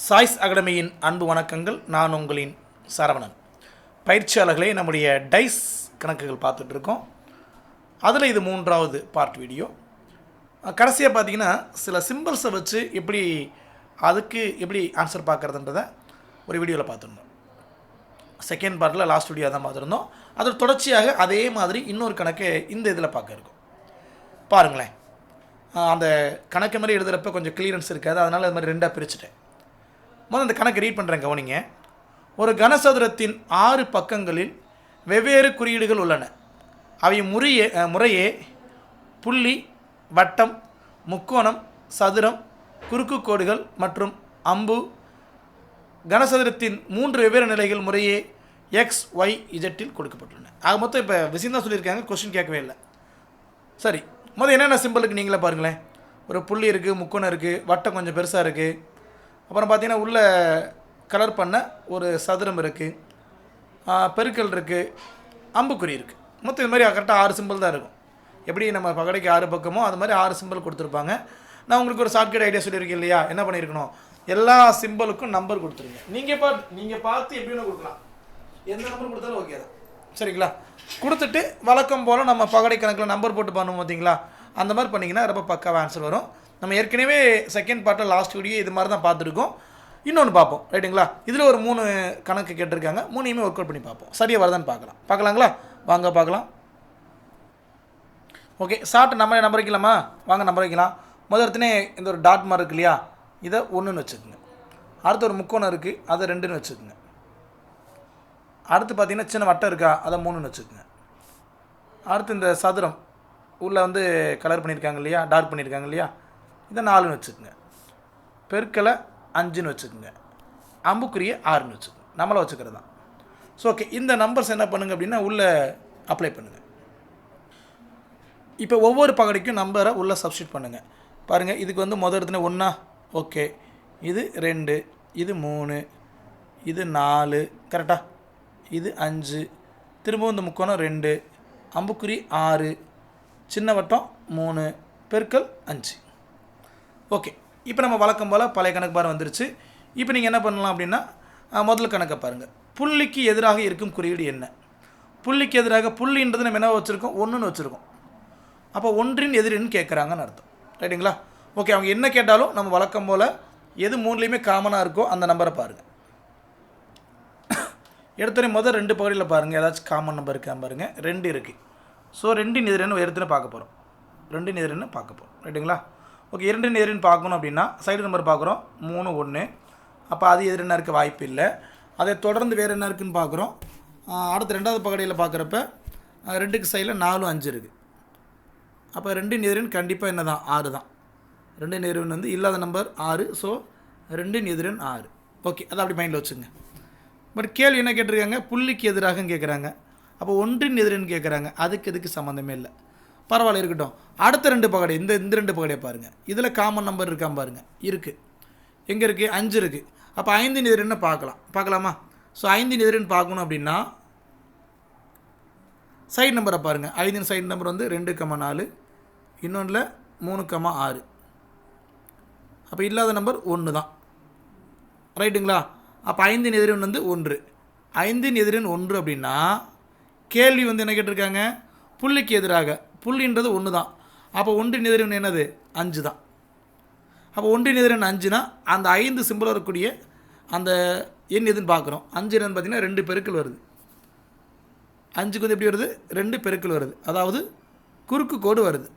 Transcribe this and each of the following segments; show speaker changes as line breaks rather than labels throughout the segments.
Choice அகாடமியின் அன்பு வணக்கங்கள். நான் உங்களின் சரவணன். பயிற்சியாளர்களே, நம்முடைய டைஸ் கணக்குகள் பார்த்துட்ருக்கோம். அதில் இது 3வது பார்ட் வீடியோ. கடைசியாக பார்த்தீங்கன்னா சில சிம்பிள்ஸை வச்சு அதுக்கு எப்படி ஆன்சர் பார்க்குறதுன்றதை ஒரு வீடியோவில் பார்த்துருந்தோம். செகண்ட் பார்ட்டில் லாஸ்ட் வீடியோ தான் பார்த்துருந்தோம். அதோட தொடர்ச்சியாக அதே மாதிரி இன்னொரு கணக்கு இந்த இதில் பார்க்க இருக்கும். பாருங்களேன், அந்த கணக்கு மாதிரி எழுதுகிறப்ப கொஞ்சம் கிளியரன்ஸ் இருக்காது, அதனால் அது மாதிரி ரெண்டாக பிரிச்சுட்டேன். முதல்ல இந்த கணக்கு ரீட் பண்ணுறேன், கவனிங்க. ஒரு கனசதுரத்தின் 6 பக்கங்களில் வெவ்வேறு குறியீடுகள் உள்ளன. அவை முறையே புள்ளி, வட்டம், முக்கோணம், சதுரம், குறுக்கு கோடுகள் மற்றும் அம்பு. கனசதுரத்தின் 3 வெவ்வேறு நிலைகள் முறையே எக்ஸ், ஒய், இஜெட்டில் கொடுக்கப்பட்டுள்ளன. ஆக மொத்தம் இப்போ விஷயம் தான் சொல்லியிருக்காங்க, கொஸ்டின் கேட்கவே இல்லை. சரி, முதல் என்னென்ன சிம்பிளுக்கு நீங்களே பாருங்களேன். ஒரு புள்ளி இருக்குது, முக்கோணம் இருக்குது, வட்டம் கொஞ்சம் பெருசாக இருக்குது, அப்புறம் பார்த்தீங்கன்னா உள்ள கலர் பண்ண ஒரு சதுரம் இருக்குது, பெருக்கல் இருக்குது, அம்புக்குறி இருக்குது. மொத்தம் இது மாதிரி கரெக்டாக 6 சிம்பிள் தான் இருக்கும். எப்படி நம்ம பகடைக்கு 6 பக்கமோ அது மாதிரி 6 சிம்பிள் கொடுத்துருப்பாங்க. நான் உங்களுக்கு ஒரு ஷார்ட்கட் ஐடியா சொல்லியிருக்கேன் இல்லையா? என்ன பண்ணியிருக்கணும், எல்லா சிம்பிளுக்கும் நம்பர் கொடுத்துருங்க. நீங்கள் பார்த்து எப்படின்னு கொடுக்கலாம், எந்த நம்பர் கொடுத்தாலும் ஓகே தான், சரிங்களா? கொடுத்துட்டு வழக்கம் போல் நம்ம பகடை கணக்கில் நம்பர் போட்டு பண்ணுவோம் பார்த்தீங்களா, அந்த மாதிரி பண்ணிங்கன்னா ரொம்ப பக்காவாக ஆன்சர் வரும். நம்ம ஏற்கனவே செகண்ட் பார்ட்டில் லாஸ்ட் வீடியோ இது மாதிரி தான் பார்த்துருக்கோம். இன்னொன்று பார்ப்போம், ரைட்டுங்களா? இதில் ஒரு 3 கணக்கு கேட்டிருக்காங்க, 3யுமே ஒர்க் அவுட் பண்ணி பார்ப்போம். சரியாக வருதான்னு பார்க்கலாங்களா? வாங்க பார்க்கலாம். ஓகே, ஷார்ட் நம்பர் வைக்கலாமா? வாங்க நம்பர் வைக்கலாம். முதல்ல இந்த ஒரு டாட் மாதிரி இருக்கு இல்லையா, இதை 1ன்னு வச்சுக்கோங்க. அடுத்து ஒரு முக்கோணம் இருக்குது, அதை 2ன்னு வச்சுக்கோங்க. அடுத்து பார்த்தீங்கன்னா சின்ன வட்டம் இருக்கா, அதை 3ன்னு வச்சுக்கோங்க. அடுத்து இந்த சதுரம் உள்ளே கலர் பண்ணியிருக்காங்க இல்லையா, டார்க் பண்ணியிருக்காங்க இல்லையா, இதை 4ன்னு வச்சுக்கோங்க. பெருக்கலை 5ன்னு வச்சுக்கோங்க. அம்புக்குரிய 6ன்னு வச்சுக்கோங்க. நம்மளை வச்சுக்கிறது தான். ஸோ ஓகே, இந்த நம்பர்ஸ் என்ன பண்ணுங்கள் அப்படின்னா உள்ளே அப்ளை பண்ணுங்கள். இப்போ ஒவ்வொரு பகடைக்கும் நம்பரை உள்ளே சப்ஸ்டியூட் பண்ணுங்கள். பாருங்கள், இதுக்கு முதல் 1, ஓகே, இது 2, இது 3, இது 4, கரெக்டாக, இது 5, திரும்பவும் இந்த முக்கோணம் 2, அம்புக்குறி 6, சின்ன வட்டம் 3, பெருக்கல் 5. ஓகே, இப்போ நம்ம வழக்கம் போல் பழைய கணக்கு பாரு வந்துருச்சு. இப்போ நீங்கள் என்ன பண்ணலாம் அப்படின்னா முதல் கணக்கை பாருங்கள். புள்ளிக்கு எதிராக இருக்கும் குறியீடு என்ன? புள்ளிக்கு எதிராக, புள்ளின்றது நம்ம என்ன வச்சுருக்கோம், 1ன்னு வச்சுருக்கோம். அப்போ 1ன் எதிரின்னு கேட்குறாங்கன்னு அர்த்தம், ரைட்டுங்களா? ஓகே, அவங்க என்ன கேட்டாலும் நம்ம வழக்கம் போல் எது 3லேயுமே காமனாக இருக்கோ அந்த நம்பரை பாருங்கள். எடுத்துகிற முதல் 2 பகுதியில் பாருங்கள், ஏதாச்சும் காமன் நம்பர் இருக்கா பாருங்கள். 2 இருக்குது. ஸோ 2ன் எதிரின்னு எடுத்துன்னு பார்க்க போகிறோம். 2ன் எதிரின்னு பார்க்க போகிறோம், ரைட்டுங்களா? ஓகே, 2ன் எதிரின்னு பார்க்கணும் அப்படின்னா சைடு நம்பர் பார்க்குறோம், 3, 1. அப்போ அது எதிரின்னா இருக்க வாய்ப்பு இல்லை. அதை தொடர்ந்து வேறு என்ன இருக்குதுன்னு பார்க்குறோம். அடுத்து 2வது பகுதியில் பார்க்குறப்ப 2க்கு சைடில் 4, 5 இருக்குது. அப்போ 2ன் எதிரின் கண்டிப்பாக என்ன தான், 6 தான். 2ன் எதிரின் இல்லாத நம்பர் 6. ஸோ 2ன் எதிரின் 6. ஓகே, அதை அப்படி மைண்டில் வச்சுங்க. பட் கேள்வி என்ன கேட்டிருக்காங்க, புள்ளிக்கு எதிராக கேட்குறாங்க. அப்போ 1ன் எதிரின்னு கேட்குறாங்க. அதுக்கு சம்மந்தமே இல்லை, பரவாயில்ல, இருக்கட்டும். அடுத்த 2 பகடை, இந்த 2 பகடையை பாருங்கள். இதில் காமன் நம்பர் இருக்காமல் பாருங்கள். இருக்குது. எங்கே இருக்குது? 5 இருக்குது. அப்போ 5ன் எதிரின்னு பார்க்கலாமா? ஸோ 5ன் எதிரின்னு பார்க்கணும் அப்படின்னா சைடு நம்பரை பாருங்கள். 5ன் சைடு நம்பர் 2,4, இன்னொன்றில் 3,6. அப்போ இல்லாத நம்பர் 1 தான், ரைட்டுங்களா? அப்போ 5ன் எதிரின் 1. 5ன் எதிரின் 1 அப்படின்னா கேள்வி என்ன கேட்டிருக்காங்க, புள்ளிக்கு எதிராக. புள்ளின்றது 1 தான். அப்போ 1ன் எதிரின் என்னது, 5 தான். அப்போ 1ன் எதிரின் 5னா அந்த 5 சிம்பிள் வரக்கூடிய அந்த எண் எதுன்னு பார்க்குறோம். 5 என்னன்னு பார்த்தீங்கன்னா 2 பெருக்கல் வருது. 5க்கு எப்படி வருது, 2 பெருக்கல் வருது, அதாவது குறுக்கு கோடு வருது.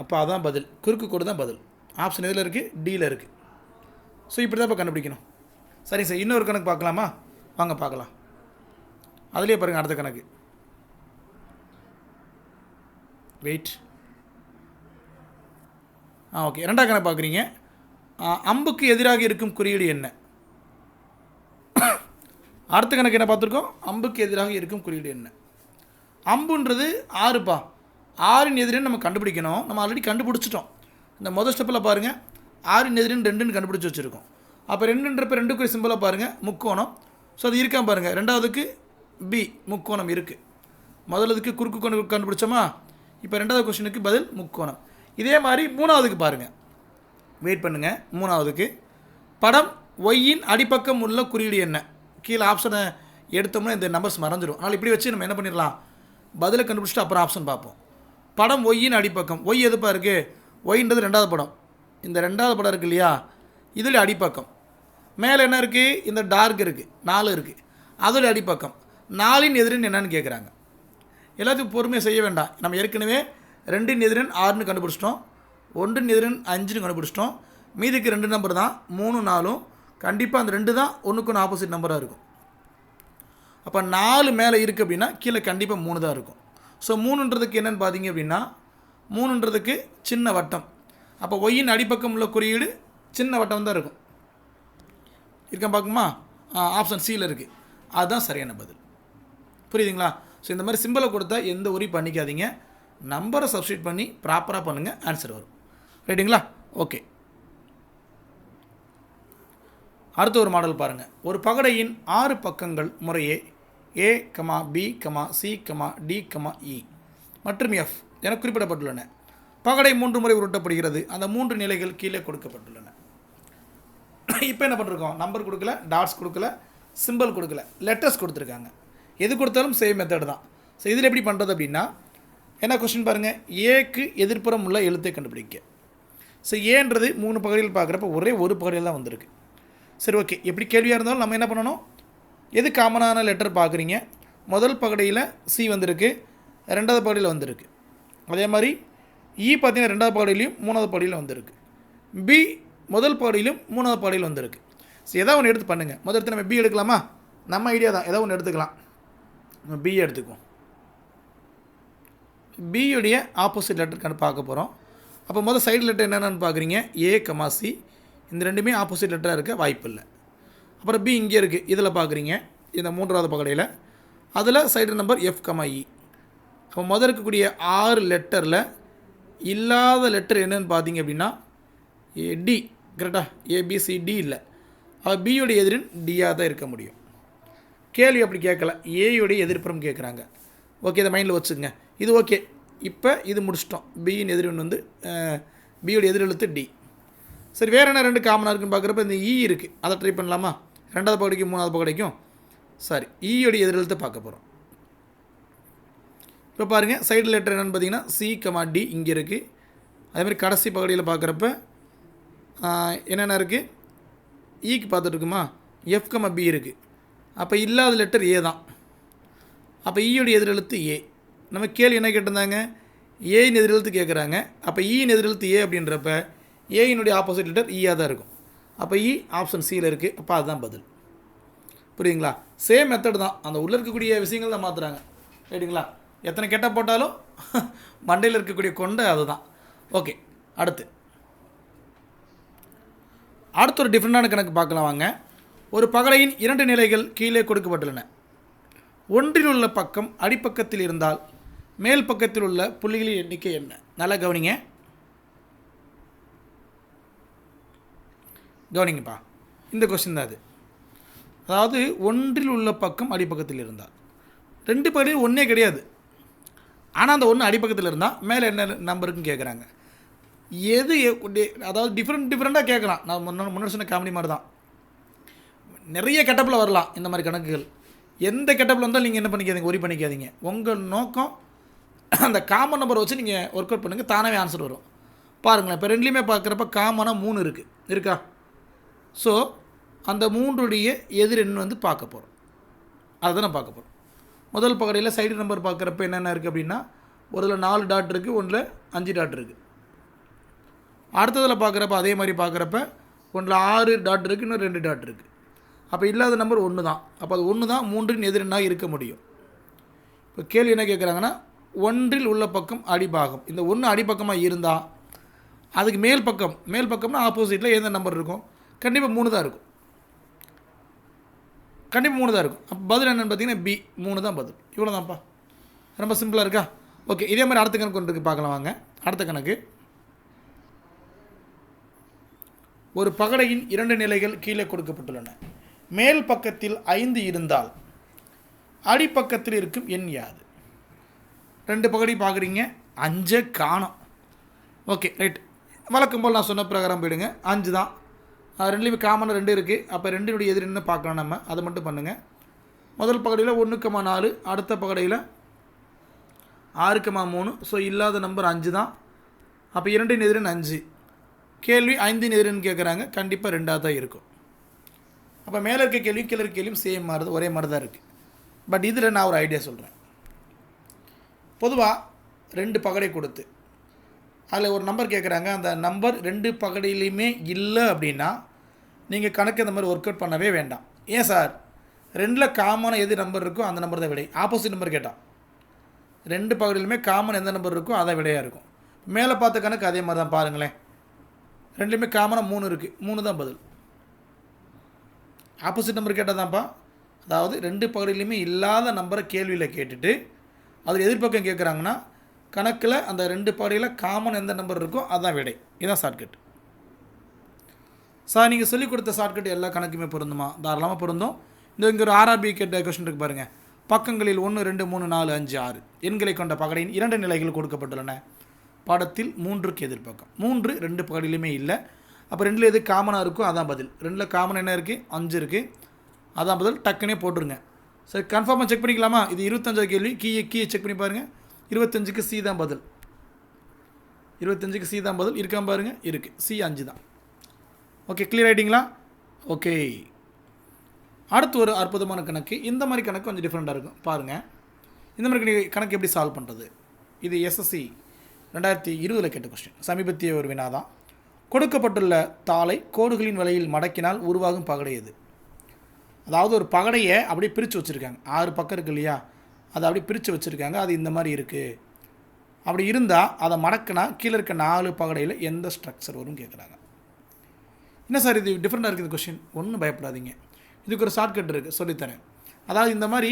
அப்போ அதான் பதில், குறுக்கு கோடு தான் பதில். ஆப்ஷன் எதில் இருக்குது, டியில் இருக்குது. ஸோ இப்படி தான் இப்போ கண்டுபிடிக்கணும். சரிங்க சார், இன்னொரு கணக்கு பார்க்கலாமா? வாங்க பார்க்கலாம். அதுலேயே பாருங்கள் அடுத்த கணக்கு. வெயிட். ஓகே, 2வது கணக்கு பார்க்குறீங்க. அம்புக்கு எதிராக இருக்கும் குறியீடு என்ன? அடுத்த கணக்கு என்ன பார்த்துருக்கோம், அம்புக்கு எதிராக இருக்கும் குறியீடு என்ன? அம்புன்றது 6பா. 6ன் எதிரின்னு நம்ம கண்டுபிடிக்கணும். நம்ம ஆல்ரெடி கண்டுபிடிச்சிட்டோம். இந்த முதல் ஸ்டெப்பில் பாருங்கள், 6ன் எதிரின்னு 2ன்னு கண்டுபிடிச்சி வச்சுருக்கோம். அப்போ 2ன்றப்ப 2க்கு சிம்பிளாக பாருங்கள், முக்கோணம். ஸோ அது இருக்காமல் பாருங்கள். 2வதுக்கு பி, முக்கோணம் இருக்குது. முதலுக்கு குறுக்கு கோணம் கண்டுபிடிச்சோமா? இப்போ 2வது கொஸ்டினுக்கு பதில் முக்கோணம். இதே மாதிரி 3வதுக்கு பாருங்கள். வெயிட் பண்ணுங்கள். மூணாவதுக்கு படம் ஒய்யின் அடிப்பக்கம் உள்ள குறியீடு என்ன? கீழே ஆப்ஷனை எடுத்தோம்னா இந்த நம்பர்ஸ் மறந்துடும். அதனால் இப்படி வச்சு நம்ம என்ன பண்ணிடலாம், பதிலை கண்டுபிடிச்சிட்டு அப்புறம் ஆப்ஷன் பார்ப்போம். படம் ஒய்யின் அடிப்பக்கம், ஒய் எதுப்பா இருக்குது? ஒய்ன்றது ரெண்டாவது படம். இந்த ரெண்டாவது படம் இருக்குது இல்லையா, இதில் அடிப்பக்கம். மேலே என்ன இருக்குது? இந்த டார்க் இருக்குது, 4 இருக்குது, அதோடைய அடிப்பக்கம். 4இன் எதிரின் என்னன்னு கேட்குறாங்க. எல்லாத்தையும் பொறுமையாக செய்ய வேண்டாம். நம்ம ஏற்கனவே 2இன் எதிரன் 6ன்னு கண்டுபிடிச்சிட்டோம், 1இன் எதிரன் 5ன்னு கண்டுபிடிச்சிட்டோம். மீதிக்கு 2 நம்பர் தான், 3 4. கண்டிப்பாக அந்த 2 தான் ஒன்றுக்கு ஒன்று ஆப்போசிட் நம்பராக இருக்கும். அப்போ 4 மேலே இருக்குது அப்படின்னா கீழே கண்டிப்பாக 3 தான் இருக்கும். ஸோ 3ன்றதுக்கு என்னென்னு பார்த்தீங்க அப்படின்னா, 3ன்றதுக்கு சின்ன வட்டம். அப்போ ஒய்யின் அடிப்பக்கம் உள்ள குறியீடு சின்ன வட்டம் தான் இருக்கும். இருக்க பார்க்குமா? ஆப்ஷன் சியில் இருக்குது. அதுதான் சரியான பதில். புரியுதுங்களா? ஸோ இந்த மாதிரி சிம்பிளை கொடுத்தா எந்த உரி பண்ணிக்காதீங்க, நம்பரை சப்ஸ்டியூட் பண்ணி ப்ராப்பராக பண்ணுங்கள், ஆன்சர் வரும். ரைட்டுங்களா? ஓகே. அடுத்த ஒரு மாடல் பாருங்கள். ஒரு பகடையின் 6 பக்கங்கள் முறையே A, B, C, D, E மற்றும் F என குறிப்பிடப்பட்டுள்ளன. பகடை 3 முறை உருட்டப்படுகிறது. அந்த 3 நிலைகள் கீழே கொடுக்கப்பட்டுள்ளன. இப்போ என்ன பண்ணிருக்கோம், நம்பர் கொடுக்கல, டாட்ஸ் கொடுக்கல, சிம்பிள் கொடுக்கல, லெட்டர்ஸ் கொடுத்துருக்காங்க. எது கொடுத்தாலும் சேம் மெத்தட் தான். ஸோ இதில் எப்படி பண்ணுறது அப்படின்னா, என்ன கொஸ்டின் பாருங்கள், ஏக்கு எதிர்ப்புறம் உள்ள எழுத்தை கண்டுபிடிக்க. ஸோ ஏன்றது 3 பகுதியில் பார்க்குறப்ப ஒரே ஒரு பகுதியில் தான் வந்திருக்கு. சரி, ஓகே. எப்படி கேள்வியாக இருந்தாலும் நம்ம என்ன பண்ணணும், எது காமனான லெட்டர் பார்க்குறீங்க. முதல் பகுதியில் சி வந்திருக்கு, ரெண்டாவது பகுதியில் வந்திருக்கு. அதே மாதிரி இ பார்த்தீங்கன்னா ரெண்டாவது பகுதியிலையும் 3வது பகுதியில் வந்திருக்கு. பி முதல் பகுதியிலும் 3வது பகுதியில் வந்திருக்கு. ஸோ எதாவது ஒன்று எடுத்து பண்ணுங்கள். முதல் நம்ம பி எடுக்கலாமா? நம்ம ஐடியா தான், ஏதாவது ஒன்று எடுத்துக்கலாம். நம்ம பிஏ எடுத்துக்குவோம். பியுடைய ஆப்போசிட் லெட்டர் பார்க்க போகிறோம். அப்போ முதல் சைடு லெட்டர் என்னென்னு பார்க்குறீங்க, A, C. இந்த ரெண்டுமே ஆப்போசிட் லெட்டராக இருக்க வாய்ப்பு இல்லை. அப்புறம் பி இங்கே இருக்குது, இதில் பார்க்குறீங்க, இந்த 3வது பகுதியில். அதில் சைடு நம்பர் F, E. அப்போ முதல் இருக்கக்கூடிய 6 லெட்டரில் இல்லாத லெட்டர் என்னென்னு பார்த்தீங்க அப்படின்னா டி. கரெக்டாக? ABCD இல்லை. அப்போ பியுடைய எதிரின் டியாக தான் இருக்க முடியும். கேள்வி அப்படி கேட்கல, ஏயுடைய எதிர்ப்புறம் கேட்குறாங்க. ஓகே, இதை மைண்டில் வச்சுக்கோங்க. இது ஓகே. இப்போ இது முடிச்சிட்டோம். பியின் எதிரின் வந்து பியோடைய எதிரெழுத்து டி. சரி, வேறு என்ன 2 காமனாக இருக்குன்னு பார்க்குறப்ப இந்த இ இருக்குது, அதை ட்ரை பண்ணலாமா? 2வது பகுதிக்கும் 3வது பகுதிக்கும். சரி, ஈயோடைய எதிரெழுத்தை பார்க்க போகிறோம். இப்போ பாருங்கள், சைடு லெட்டர் என்னென்னு பார்த்தீங்கன்னா C, D இங்கே இருக்குது. அதேமாதிரி கடைசி பகுதியில் பார்க்குறப்ப என்னென்ன இருக்குது, ஈக்கு பார்த்துட்டுருக்குமா, F, B இருக்குது. அப்போ இல்லாத லெட்டர் ஏ தான். அப்போ ஈயோடைய எதிரெழுத்து ஏ. நம்ம கேள்வி என்ன கேட்டிருந்தாங்க, ஏயின் எதிரெழுத்து கேட்குறாங்க. அப்போ ஈயின் எதிரெழுத்து ஏ அப்படின்றப்ப ஏயினுடைய ஆப்போசிட் லெட்டர் ஈயாக தான் இருக்கும். அப்போ இ ஆப்ஷன் சியில் இருக்குது. அப்போ அதுதான் பதில். புரியுதுங்களா? சேம் மெத்தட் தான், அந்த உள்ளே இருக்கக்கூடிய விஷயங்கள் தான் மாற்றுறாங்க. ரைட்டுங்களா? எத்தனை கெட்ட போட்டாலும் மண்டையில் இருக்கக்கூடிய கொண்டை அதுதான். ஓகே, அடுத்து ஒரு டிஃப்ரெண்டான கணக்கு பார்க்கலாம் வாங்க. ஒரு பகடையின் 2 நிலைகள் கீழே கொடுக்கப்பட்டுள்ளன. ஒன்றில் உள்ள பக்கம் அடிப்பக்கத்தில் இருந்தால் மேல் பக்கத்தில் உள்ள புள்ளிகளின் எண்ணிக்கை என்ன? நல்லா கவனிங்கப்பா. இந்த கொஸ்டின் தான் அது. அதாவது ஒன்றில் உள்ள பக்கம் அடிப்பக்கத்தில் இருந்தால், 2 பகுதியும் ஒன்றே கிடையாது. ஆனால் அந்த ஒன்று அடிப்பக்கத்தில் இருந்தால் மேலே என்ன நம்பருக்குன்னு கேட்குறாங்க. எது அதாவது டிஃப்ரெண்ட்டாக கேட்கலாம். நான் முன்னாடி சொன்ன காமெடி மாதிரி தான். நிறைய கெட்டப்பில் வரலாம் இந்த மாதிரி கணக்குகள். எந்த கெட்டப்பில் வந்தாலும் நீங்கள் என்ன பண்ணிக்காதீங்க, ஒரி பண்ணிக்காதீங்க. உங்கள் நோக்கம் அந்த காமன் நம்பரை வச்சு நீங்கள் ஒர்க் அவுட் பண்ணுங்கள், தானாகவே ஆன்சர் வரும். பாருங்களேன், இப்போ ரெண்டுலேயுமே பார்க்குறப்ப காமனாக 3 இருக்கா? ஸோ அந்த 3உடைய எதிரெண் வந்து பார்க்க போகிறோம். அதுதான் நான் பார்க்க போகிறோம். முதல் பகுதியில் சைடு நம்பர் பார்க்குறப்ப என்னென்ன இருக்குது அப்படின்னா, ஒருதில் 4 டாட் இருக்குது, ஒன்றில் 5 டாட் இருக்குது. அடுத்ததில் பார்க்குறப்ப அதே மாதிரி பார்க்குறப்ப ஒன்றில் 6 டாட் இருக்குது, இன்னும் 2 டாட் இருக்குது. அப்போ இல்லாத நம்பர் 1 தான். அப்போ அது 1 தான் 3இன் எதிரெண்ணாக இருக்க முடியும். இப்போ கேள்வி என்ன கேட்குறாங்கன்னா, ஒன்றில் உள்ள பக்கம் அடிபாகம். இந்த 1 அடிப்பக்கமாக இருந்தால் அதுக்கு மேல் பக்கம்னா ஆப்போசிட்டில் எந்த நம்பர் இருக்கும்? கண்டிப்பாக 3 தான் இருக்கும். அப்போ பதில் என்னென்னு பார்த்தீங்கன்னா பி, 3 தான் பதில். இவ்வளோ தான்ப்பா, ரொம்ப சிம்பிளாக இருக்கா? ஓகே, இதே மாதிரி அடுத்த கணக்கு ஒன்றுக்கு பார்க்கலாம் வாங்க. அடுத்த கணக்கு, ஒரு பகடையின் 2 நிலைகள் கீழே கொடுக்கப்பட்டுள்ளன. மேல் பக்கத்தில் 5 இருந்தால் அடிப்பக்கத்தில் இருக்கும் எண் யாது? 2 பகடை பார்க்குறீங்க, 5 காணோம். Okay, right. வழக்கம் போல் நான் சொன்ன பிரகாரம் போயிடுங்க. 5 தான். ரெண்டுலேயுமே காமனாக 2 இருக்குது. அப்போ 2னுடைய எதிர் என்ன பார்க்கலாம் நம்ம, அதை மட்டும் பண்ணுங்கள். முதல் பகுதியில் 1,4, அடுத்த பகுதியில் 6,3. ஸோ இல்லாத நம்பர் 5 தான். அப்போ 2ன் எதிரன் 5. கேள்வி 5ன் எதிரன் கேட்குறாங்க. கண்டிப்பாக 2ஆக தான் இருக்கும். அப்போ மேலே இருக்க கேள்வியும் கீழே இருக்க கேள்வியும் சேம் மாதிரி ஒரே மாதிரி தான் இருக்குது. பட் இதில் நான் ஒரு ஐடியா சொல்கிறேன். பொதுவாக 2 பகடை கொடுத்து அதில் ஒரு நம்பர் கேட்குறாங்க. அந்த நம்பர் 2 பகடையிலையுமே இல்லை அப்படின்னா நீங்கள் கணக்கு இந்த மாதிரி ஒர்க் அவுட் பண்ணவே வேண்டாம். ஏன் சார், 2ல் காமனாக எது நம்பர் இருக்கோ அந்த நம்பர் தான் விடை. ஆப்போசிட் நம்பர் கேட்டால் 2 பகடையிலுமே காமன் எந்த நம்பர் இருக்கோ அதான் விடையாக இருக்கும். மேலே பார்த்த கணக்கு அதே மாதிரி தான் பாருங்களேன். 2லேயுமே காமனாக 3 இருக்குது. 3 தான் பதில். ஆப்போசிட் நம்பர் கேட்டால் தான்ப்பா. அதாவது 2 பகுதியிலையுமே இல்லாத நம்பரை கேள்வியில் கேட்டுட்டு அதில் எதிர்பக்கம் கேட்குறாங்கன்னா கணக்கில் அந்த 2 பகுதியில் காமன் எந்த நம்பர் இருக்கோ அதான் விடை. இதுதான் ஷார்ட்கட். சார் நீங்கள் சொல்லிக் கொடுத்த ஷார்ட்கட் எல்லா கணக்குமே பொருந்துமா? தாராளமாக பொருந்தும். இங்கே ஒரு ஆர்ஆர்பி கேட்ட கொஸ்டின் இருக்குது பாருங்கள். பக்கங்களில் 1, 2, 3, 4, 5, 6 எண்களை கொண்ட பகடையின் 2 நிலைகள் கொடுக்கப்பட்டுள்ளன. பாடத்தில் 3க்கு எதிர்பக்கம். 3 2 பகடியிலுமே இல்லை. அப்போ 2ல் எது காமனாக இருக்கோ அதான் பதில். 2ல் காமன் என்ன இருக்குது? 5 இருக்குது. அதான் பதில். டக்குனே போட்டுருங்க. சரி, கன்ஃபார்மாக செக் பண்ணிக்கலாமா? இது 25வது கேள்வி. கீயை செக் பண்ணி பாருங்கள். 25க்கு சி தான் பதில். 25க்கு சி தான் பதில். இருக்காம பாருங்கள். இருக்குது. சி 5 தான். Okay, clear ஆகிட்டிங்களா? ஓகே, அடுத்து ஒரு அற்புதமான கணக்கு. இந்த மாதிரி கணக்கு கொஞ்சம் டிஃப்ரெண்ட்டாக இருக்கும் பாருங்கள். இந்த மாதிரி கணக்கு எப்படி சால்வ் பண்ணுறது? இது எஸ்எஸ்சி 2020 கேட்ட கொஸ்டின். சமீபத்திய ஒரு வினா தான். கொடுக்கப்பட்டுள்ள தாளை கோடுகளின் வலையில் மடக்கினால் உருவாகும் பகடை எது? அதாவது ஒரு பகடையை அப்படியே பிரித்து வச்சுருக்காங்க. 6 பக்கம் இருக்குது இல்லையா, அதை அப்படியே பிரித்து வச்சுருக்காங்க. அது இந்த மாதிரி இருக்குது. அப்படி இருந்தால் அதை மடக்கினா கீழே இருக்க 4 பகடையில் எந்த ஸ்ட்ரக்சர் வரும்னு கேட்குறாங்க. என்ன சார் இது டிஃப்ரெண்ட்டாக இருக்குது கொஸ்டின்? ஒன்றும் பயப்படாதீங்க. இதுக்கு ஒரு ஷார்ட்கட் இருக்குது, சொல்லித்தரேன். அதாவது இந்த மாதிரி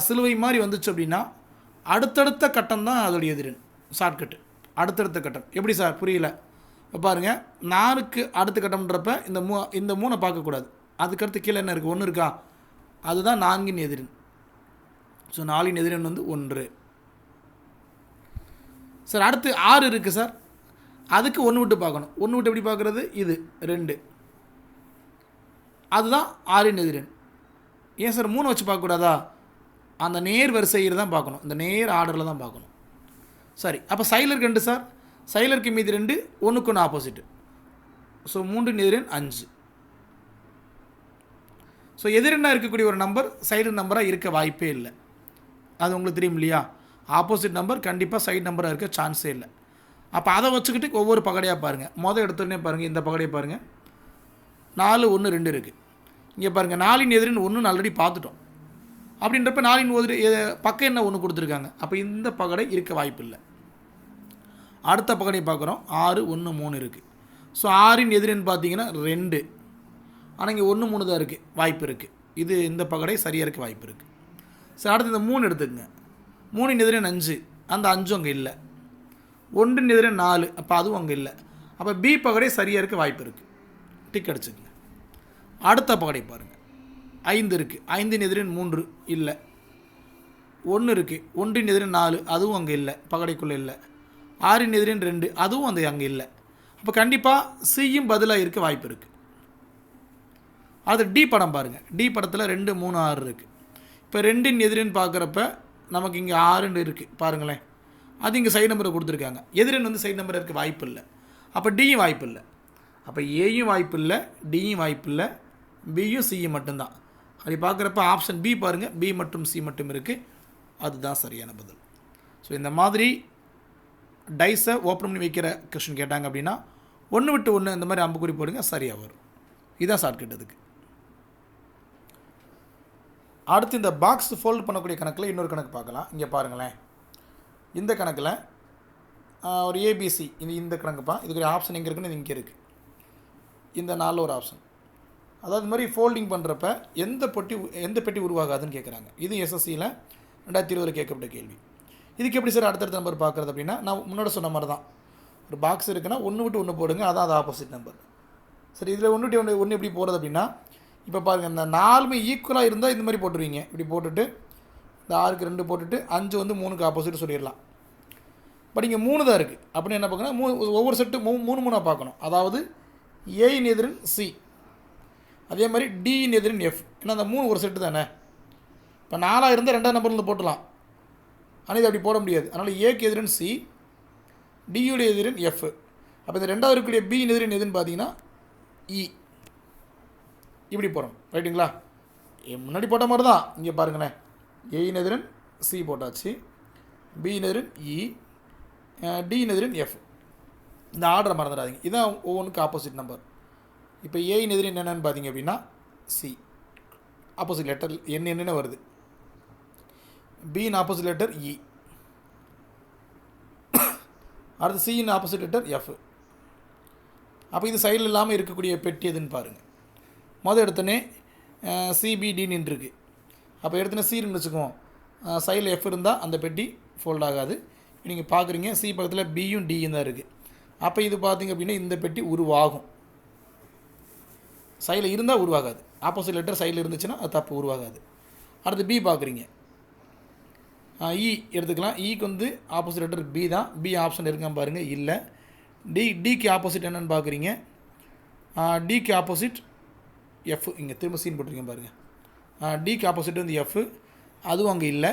சிலுவை மாதிரி வந்துச்சு அப்படின்னா அடுத்தடுத்த கட்டம் தான் அதோடைய எதிரன். ஷார்ட்கட்டு அடுத்தடுத்த கட்டம். எப்படி சார், புரியல? இப்போ பாருங்கள், 4க்கு அடுத்த கட்டம்ன்றப்ப இந்த 3 பார்க்கக்கூடாது. அதுக்கடுத்து கீழே என்ன இருக்குது? 1 இருக்கா? அதுதான் 4ன் எதிரன். ஸோ 4ன் எதிரன் வந்து 1. சார் அடுத்து 6 இருக்குது சார். அதுக்கு 1 விட்டு பார்க்கணும். 1 விட்டு எப்படி பார்க்குறது? இது 2. அதுதான் 6ன் எதிரன். ஏன் சார் 3 வச்சு பார்க்கக்கூடாதா? அந்த நேர் வரிசையில் தான் பார்க்கணும். இந்த நேர் ஆர்டரில் தான் பார்க்கணும். சரி, அப்போ சைலருக்கு 2 சார். சைலருக்கு மீதி 2, 1க்கு 1 ஆப்போசிட்டு. ஸோ 3ன் எதிரன் 5. ஸோ எதிரெண்ணாக இருக்கக்கூடிய ஒரு நம்பர் சைடு நம்பராக இருக்க வாய்ப்பே இல்லை. அது உங்களுக்கு தெரியும் இல்லையா? ஆப்போசிட் நம்பர் கண்டிப்பாக சைடு நம்பராக இருக்க சான்ஸே இல்லை. அப்போ அதை வச்சுக்கிட்டு ஒவ்வொரு பகடையாக பாருங்கள். மொதல் எடுத்தோடனே பாருங்கள், இந்த பகடையை பாருங்கள். 4, 1, 2 இருக்குது. இங்கே பாருங்கள், 4ன் எதிரின் 1 ஆல்ரெடி பார்த்துட்டோம். அப்படின்றப்ப 4ன் பக்கம் என்ன 1 கொடுத்துருக்காங்க. அப்போ இந்த பகடை இருக்க வாய்ப்பு இல்லை. அடுத்த பகடையை பார்க்குறோம். 6, 1, 3 இருக்குது. ஸோ 6ன் எதிரின்னு பார்த்தீங்கன்னா 2. ஆனால் இங்கே 1, 3 தான் இருக்குது. வாய்ப்பு இருக்குது. இது இந்த பகடை சரியாக இருக்க வாய்ப்பு இருக்குது. ஸோ அடுத்து இந்த 3 எடுத்துக்கங்க. 3ன் எதிரன் 5. அந்த 5 அங்கே இல்லை. 1ன் எதிரன் 4. அப்போ அதுவும் அங்கே இல்லை. அப்போ பி பகடை சரியாக இருக்க வாய்ப்பு இருக்குது. டிக் அடிச்சுக்கங்க. அடுத்த பகடை பாருங்கள். 5 இருக்குது. 5ன் எதிரன் 3 இல்லை. 1 இருக்குது. 1ன் எதிரன் 4. அதுவும் அங்கே இல்லை, பகடைக்குள்ளே இல்லை. 6ன் எதிரன் 2. அதுவும் அங்கே இல்லை. அப்போ கண்டிப்பாக சியும் பதிலாக இருக்க வாய்ப்பு இருக்குது. அது டி படம் பாருங்கள். டி படத்தில் 2, 3, 6 இருக்குது. இப்போ 2ன் எதிரன் பார்க்குறப்ப நமக்கு இங்கே 6 இருக்குது பாருங்களேன். அது இங்கே சைடு நம்பரை கொடுத்துருக்காங்க. எதிரன் வந்து சைடு நம்பர் இருக்க வாய்ப்பு இல்லை. அப்போ டியும் வாய்ப்பு இல்லை. அப்போ ஏயும் வாய்ப்பு இல்லை, டியும் வாய்ப்பு இல்லை, பியும் சியும் மட்டும்தான். அப்படி பார்க்குறப்ப ஆப்ஷன் பி பாருங்கள். பி மற்றும் சி மட்டும் இருக்குது. அதுதான் சரியான பதில். ஸோ இந்த மாதிரி டைஸை ஓப்பன் பண்ணி வைக்கிற கொஸ்டின் கேட்டாங்க அப்படின்னா 1 விட்டு 1 இந்த மாதிரி அம்புக்குறி போடுங்க, சரியாக வரும். இதுதான் ஷார்ட்கட். அதுக்கு அடுத்து இந்த பாக்ஸ் ஃபோல்டு பண்ணக்கூடிய கணக்கில் இன்னொரு கணக்கு பார்க்கலாம். இங்கே பாருங்களேன். இந்த கணக்கில் ஒரு ஏபிசி இந்த கணக்குப்பா. இதுக்கு ஒரு ஆப்ஷன் எங்கே இருக்குன்னு இது இங்கே இருக்குது. இந்த 4 ஒரு ஆப்ஷன். அதாவது இது மாதிரி ஃபோல்டிங் பண்ணுறப்ப எந்த பெட்டி உருவாகாதுன்னு கேட்குறாங்க. இது எஸ்எஸ்சியில் 2020 கேட்கப்பட்ட கேள்வி. இதுக்கு எப்படி சார் அடுத்தடுத்த நம்பர் பார்க்குறது அப்படின்னா, நான் முன்னாடி சொன்ன மாதிரி தான். ஒரு பாக்ஸ் இருக்குன்னா 1 விட்டு 1 போடுங்க, அதான் அது ஆப்போசிட் நம்பர். சரி, இதில் 1 விட்டு 1 எப்படி போகிறது அப்படின்னா, இப்போ பாருங்கள், இந்த 4மே ஈக்குவலாக இருந்தால் இந்த மாதிரி போட்டுருவீங்க. இப்படி போட்டுட்டு இந்த 6க்கு 2 போட்டுட்டு 5 வந்து 3க்கு ஆப்போசிட் சொல்லிடலாம். பட் இங்கே 3 தான் இருக்குது. அப்படின்னு என்ன பார்க்கணும், ஒவ்வொரு செட்டு 3 பார்க்கணும். அதாவது ஏயின் எதிரன் சி, அதே மாதிரி டியின் எதிரன் எஃப். ஏன்னா அந்த 3 ஒரு செட்டு தானே. இப்போ 4 இருந்தால் 2ஆம் நம்பர்லேருந்து போட்டலாம், ஆனால் இது அப்படி போட முடியாது. அதனால் ஏக்கு எதிரன் சி, டியுடைய எதிரன் எஃப். அப்போ இந்த 2வது இருக்கக்கூடிய பியின் எதிரன் எதுன்னு பார்த்தீங்கன்னா இ. இப்படி போகிறோம், ரைட்டுங்களா? முன்னாடி போட்ட மாதிரி தான் இங்கே பாருங்களேன். ஏயின் எதிரன் சி போட்டாச்சு, பியின் எதிரன் இ, டியின் எதிரன் எஃப். இந்த ஆர்டரை மறந்துடாதீங்க, இதுதான் ஒவ்வொன்றுக்கு ஆப்போசிட் நம்பர். இப்போ ஏயின் எதிரன் என்னென்னு பார்த்தீங்க அப்படின்னா சி, ஆப்போசிட் லெட்டர் என்னென்ன வருது. பியின் ஆப்போசிட் லெட்டர் இ, அடுத்து சியின் ஆப்போசிட் லெட்டர் எஃப். அப்போ இது சைடில் இல்லாமல் இருக்கக்கூடிய பெட்டி எதுன்னு பாருங்கள். மொதல் எடுத்தோடனே சிபிடின்னு இருக்குது. அப்போ எடுத்தோன்னே சின்னு வச்சுக்குவோம், சைடில் எஃப் இருந்தால் அந்த பெட்டி ஃபோல்ட் ஆகாது. நீங்கள் பார்க்குறீங்க சி பக்கத்தில் பியும் டியும் தான் இருக்குது. அப்போ இது பார்த்திங்க அப்படின்னா இந்த பெட்டி உருவாகும். சைடில் இருந்தால் உருவாகாது, ஆப்போசிட் லெட்டர் சைடில் இருந்துச்சுன்னா அது தப்பு, உருவாகாது. அடுத்து பி பார்க்குறீங்க, இ எடுத்துக்கலாம். இக்கு வந்து ஆப்போசிட் லெட்டர் பி தான். பி ஆப்ஷன் இருக்கான்னு பாருங்கள், இல்லை. டிக்கு ஆப்போசிட் என்னென்னு பார்க்குறீங்க, டிக்கு ஆப்போசிட் எஃப். இங்கே திரும்ப சீன் போட்டிருக்கேன் பாருங்கள். டிக்கு ஆப்போசிட் வந்து எஃப், அதுவும் அங்கே இல்லை.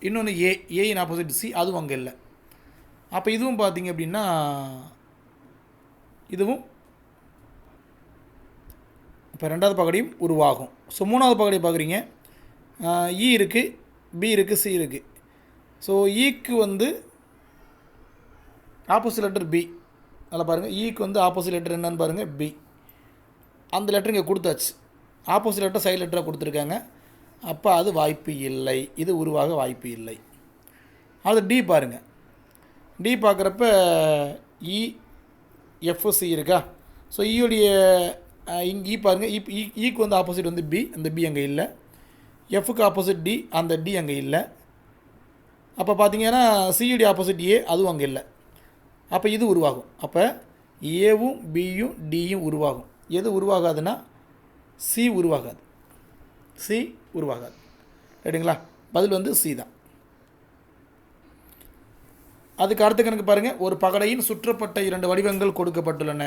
இன்னொன்று ஏயின் ஆப்போசிட் சி, அதுவும் அங்கே இல்லை. அப்போ இதுவும் பார்த்திங்க அப்படின்னா இதுவும் இப்போ 2வது பகடியும் உருவாகும். ஸோ 3வது பகடி பார்க்குறீங்க, இ இருக்குது, பி இருக்குது, சி இருக்குது. ஸோ ஈக்கு வந்து ஆப்போசிட் லெட்டர் பி. அதில் பாருங்கள், ஈக்கு வந்து ஆப்போசிட் லெட்டர் என்னன்னு பாருங்கள், பி. அந்த லெட்டர் இங்கே கொடுத்தாச்சு, ஆப்போசிட் லெட்டர் சைட் லெட்டராக கொடுத்துருக்காங்க. அப்போ அது வாய்ப்பு இல்லை, இது உருவாக வாய்ப்பு இல்லை. அது டி பாருங்கள், டி பார்க்குறப்ப இ எஃப் சி இருக்கா. ஸோ ஈயுடைய இங்கே இ பாருங்கள், ஈக்கு வந்து ஆப்போசிட் வந்து பி, அந்த பி அங்கே இல்லை. எஃப்க்கு ஆப்போசிட் டி, அந்த டி அங்கே இல்லை. அப்போ பார்த்தீங்கன்னா சியுடைய ஆப்போசிட் ஏ, அதுவும் அங்கே இல்லை. அப்போ இது உருவாகும். அப்போ ஏவும் பியும் டியும் உருவாகும். எது உருவாகாதுன்னா சி உருவாகாது, சி உருவாகாது, ரைட்டுங்களா? பதில் வந்து சி தான். அதுக்கு அடுத்த கணக்கு பாருங்கள். ஒரு பகடையின் சுற்றப்பட்ட 2 வடிவங்கள் கொடுக்கப்பட்டுள்ளன.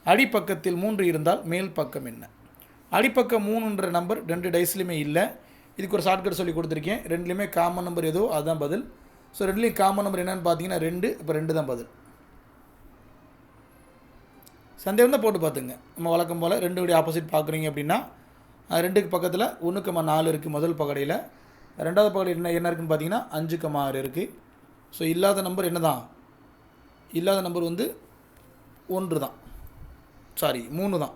அடிப்பக்கத்தில் 3 இருந்தால் மேல் பக்கம் என்ன? அடிப்பக்கம் 3ன்ற நம்பர் 2 டைஸ்லையுமே இல்லை. இதுக்கு ஒரு ஷார்ட்கட் சொல்லி கொடுத்துருக்கேன். 2லேயுமே காமன் நம்பர் ஏதோ அதுதான் பதில். ஸோ 2லேயும் காமன் நம்பர் என்னென்னு பார்த்தீங்கன்னா 2. இப்போ 2 தான் பதில். சந்தேகம் தான் போட்டு பார்த்துங்க. நம்ம வழக்கம் போல் 2 ஆப்போசிட் பார்க்குறீங்க அப்படின்னா 2க்கு பக்கத்தில் 1,4 இருக்குது முதல் பகடையில். 2வது பகடை என்ன இருக்குதுன்னு பார்த்தீங்கன்னா 5,6 இருக்குது. ஸோ இல்லாத நம்பர் என்ன தான், இல்லாத நம்பர் வந்து 1 தான், சாரி 3 தான்.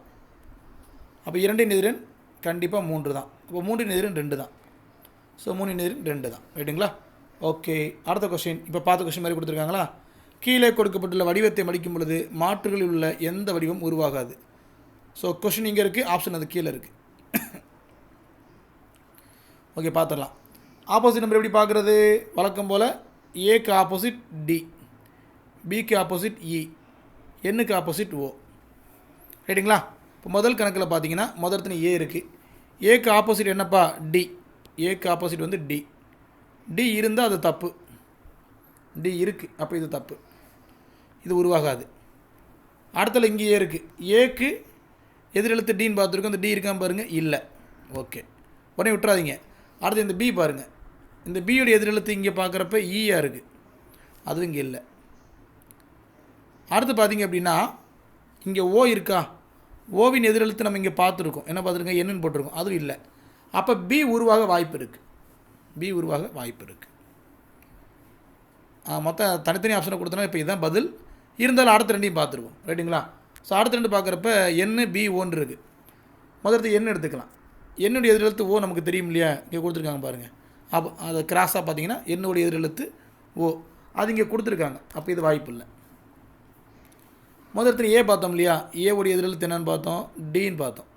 அப்போ 2 எதிரன் கண்டிப்பாக 3 தான். அப்போ 3 எதிரன் 2 தான். ஸோ 3 எதிரன் 2 தான், ரைட்டுங்களா? ஓகே, அடுத்த கொஸ்டின். இப்போ பார்த்த கொஸ்டின் மாதிரி கொடுத்துருக்காங்களா? கீழே கொடுக்கப்பட்டுள்ள வடிவத்தை மடிக்கும் பொழுது மாற்றுகளில் உள்ள எந்த வடிவம் உருவாகாது? ஸோ கொஸ்டின் இங்கே இருக்குது, ஆப்ஷன் அது கீழே இருக்குது. ஓகே, பார்த்துடலாம். ஆப்போசிட் நம்பர் எப்படி பார்க்குறது? வழக்கம் போல் ஏக்கு ஆப்போசிட் டி, பிக்கு ஆப்போசிட் இ, என்னுக்கு ஆப்போசிட் ஓ, ரைட்டுங்களா? இப்போ முதல் கணக்கில் பார்த்தீங்கன்னா முதல்ல ஏ இருக்குது. ஏக்கு ஆப்போசிட் என்னப்பா? டி. ஏக்கு ஆப்போசிட் வந்து டி. டி இருந்தால் அது தப்பு, டி இருக்குது, அப்போ இது தப்பு, இது உருவாகாது. அடுத்தல இங்கே ஏ இருக்குது. ஏக்கு எதிரெழுத்து டின்னு பார்த்துருக்கோம், இந்த டி இருக்கான்னு பாருங்கள், இல்லை. ஓகே, உடனே விட்டுறாதீங்க. அடுத்து இந்த பி பாருங்கள், இந்த பியோடைய எதிரெழுத்து இங்கே பார்க்குறப்ப ஈயாக இருக்குது, அதுவும் இங்கே இல்லை. அடுத்து பார்த்தீங்க அப்படின்னா இங்கே ஓ இருக்கா, ஓவின் எதிரெழுத்து நம்ம இங்கே பார்த்துருக்கோம், என்ன பார்த்துருக்கோம், என்னன்னு போட்டிருக்கோம், அதுவும் இல்லை. அப்போ பி உருவாக வாய்ப்பு இருக்குது, பி உருவாக வாய்ப்பு இருக்குது. மொத்தம் தனித்தனி ஆப்ஷனை கொடுத்தோன்னா இப்போ இதுதான் பதில். இருந்தாலும் அடுத்த 2ஐயும் பார்த்துருவோம், ரைட்டுங்களா? ஸோ அடுத்த 2 பார்க்குறப்ப என்னு பி ஓன்னு இருக்குது. முதல்ல எண்ணு எடுத்துக்கலாம். என்னுடைய எதிரெழுத்து ஓ நமக்கு தெரியும் இல்லையா, இங்கே கொடுத்துருக்காங்க பாருங்கள். அப்போ அதை கிராஸாக பார்த்தீங்கன்னா என்னுடைய எதிரெழுத்து ஓ, அது இங்கே கொடுத்துருக்காங்க, அப்போ இது வாய்ப்பு இல்லை. முதல்ல ஏ பார்த்தோம் இல்லையா, ஏவுடைய எதிரெழுத்து என்னன்னு பார்த்தோம், டின்னு பார்த்தோம்.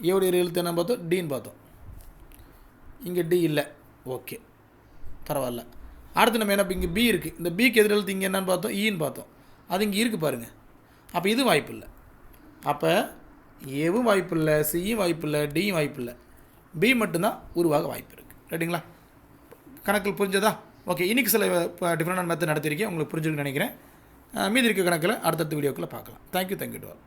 ஏவுடைய எதிரெழுத்து என்னன்னு பார்த்தோம், டின்னு பார்த்தோம். இங்கே டி இல்லை, ஓகே, பரவாயில்ல. அடுத்து நம்ம என்ன, இங்கே பி இருக்குது, இந்த பிக்கு எதிரெழுத்து இங்கே என்னன்னு பார்த்தோம், ஈன்னு பார்த்தோம், அது இங்கே இருக்குது பாருங்கள். அப்போ இது வாய்ப்பு இல்லை. அப்போ ஏவும் வாய்ப்பு இல்லை, சியும் வாய்ப்பு இல்லை, டியும் வாய்ப்பு இல்லை, பி மட்டும்தான் உருவாக வாய்ப்பு இருக்குது, ரைட்டுங்களா? கணக்கில் புரிஞ்சதா? ஓகே, இன்றைக்கி சில டிஃப்ரெண்டான மெத்தட் நடத்திருக்கேன், உங்களுக்கு புரிஞ்சுன்னு நினைக்கிறேன். மீதி இருக்க கணக்கில் அடுத்தடுத்த வீடியோக்குள்ளே பார்க்கலாம். Thank you to all.